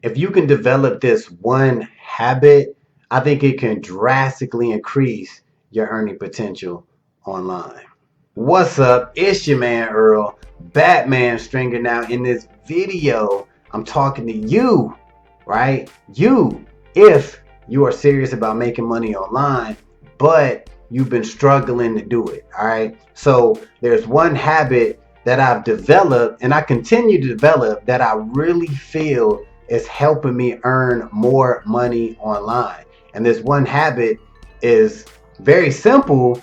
if you can develop this one habit, I think it can drastically increase your earning potential online. What's up? It's your man Earl, Batman Stringer. Now, in this video, I'm talking to you, right? You, if you are serious about making money online, but you've been struggling to do it, all right? So, there's one habit that I've developed and I continue to develop that I really feel is helping me earn more money online. And this one habit is very simple,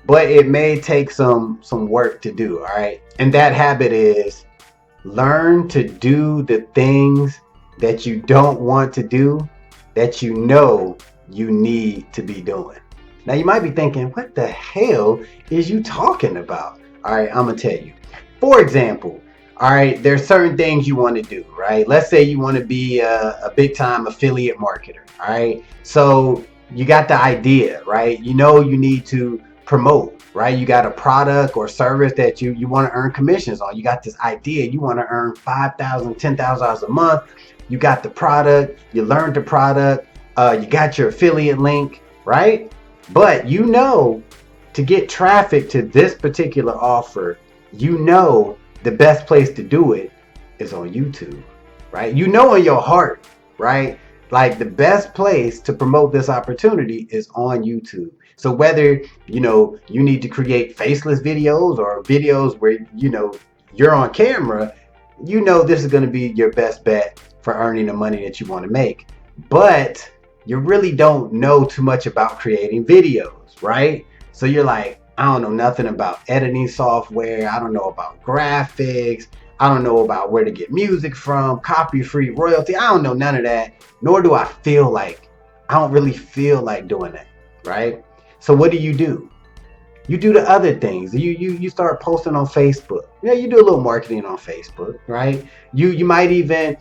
but it may take some work to do, all right? And that habit is learn to do the things that you don't want to do that you know you need to be doing. Now you might be thinking, what the hell is you talking about? All right, I'm gonna tell you. For example, all right, there's certain things you want to do, right? Let's say you want to be a big time affiliate marketer, all right? So you got the idea, right? You know you need to promote, right? You got a product or service that you want to earn commissions on. You got this idea, you want to earn $5,000, $10,000 a month. You got the product, you learned the product, you got your affiliate link, right? But you know, to get traffic to this particular offer, you know the best place to do it is on YouTube, right? You know in your heart, right? Like the best place to promote this opportunity is on YouTube. So whether, you need to create faceless videos or videos where, you're on camera, this is going to be your best bet for earning the money that you want to make. But you really don't know too much about creating videos, right? So you're like, I don't know nothing about editing software. I don't know about graphics. I don't know about where to get music from, copy free, royalty. I don't know none of that. Nor do I don't really feel like doing that, right? So what do? You do the other things. You start posting on Facebook. Yeah, you do a little marketing on Facebook, right? You might even,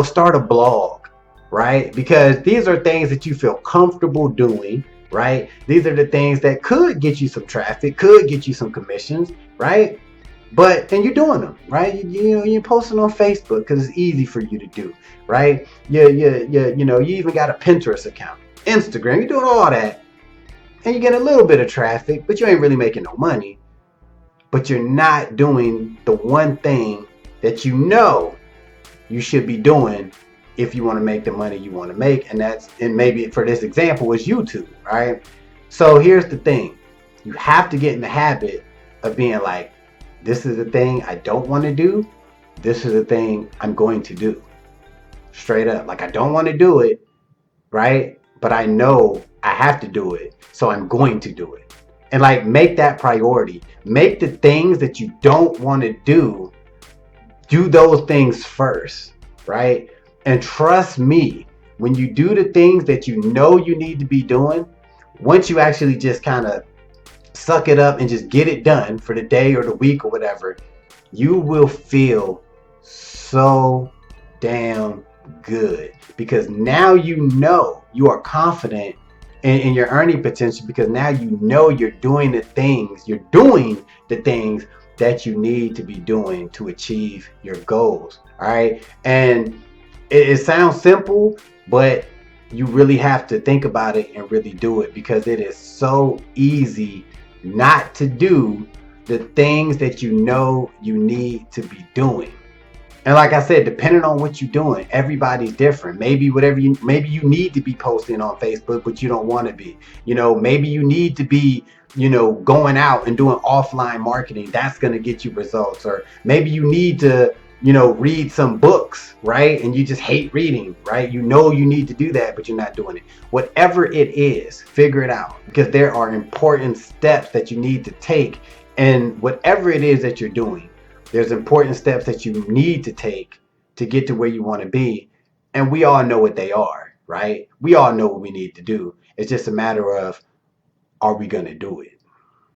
start a blog, right? Because these are things that you feel comfortable doing, right? These are the things that could get you some traffic, could get you some commissions, right? And you're doing them, right? You're posting on Facebook because it's easy for you to do, right? You even got a Pinterest account, Instagram. You're doing all that, and you get a little bit of traffic, but you ain't really making no money. But you're not doing the one thing that you know you should be doing if you want to make the money you want to make, and maybe for this example is YouTube, right? So here's the thing: you have to get in the habit of being like, this is the thing I don't want to do. This is the thing I'm going to do. Straight up. Like I don't want to do it, right? But I know I have to do it. So I'm going to do it. And like make that priority. Make the things that you don't want to do those things first, right? And trust me, when you do the things that you know you need to be doing, once you actually just kind of suck it up and just get it done for the day or the week or whatever, you will feel so damn good because now you are confident in your earning potential because now you're doing the things that you need to be doing to achieve your goals. All right. And it sounds simple, but you really have to think about it and really do it because it is so easy not to do the things that you know you need to be doing. And like I said, depending on what you're doing, everybody's different. Maybe you need to be posting on Facebook, but you don't want to be. Maybe you need to be, going out and doing offline marketing. That's going to get you results. Or maybe you need to, read some books, right? And you just hate reading, right? You need to do that, but you're not doing it. Whatever it is, figure it out because there are important steps that you need to take. And whatever it is that you're doing, there's important steps that you need to take to get to where you want to be. And we all know what they are, right? We all know what we need to do. It's just a matter of, are we going to do it?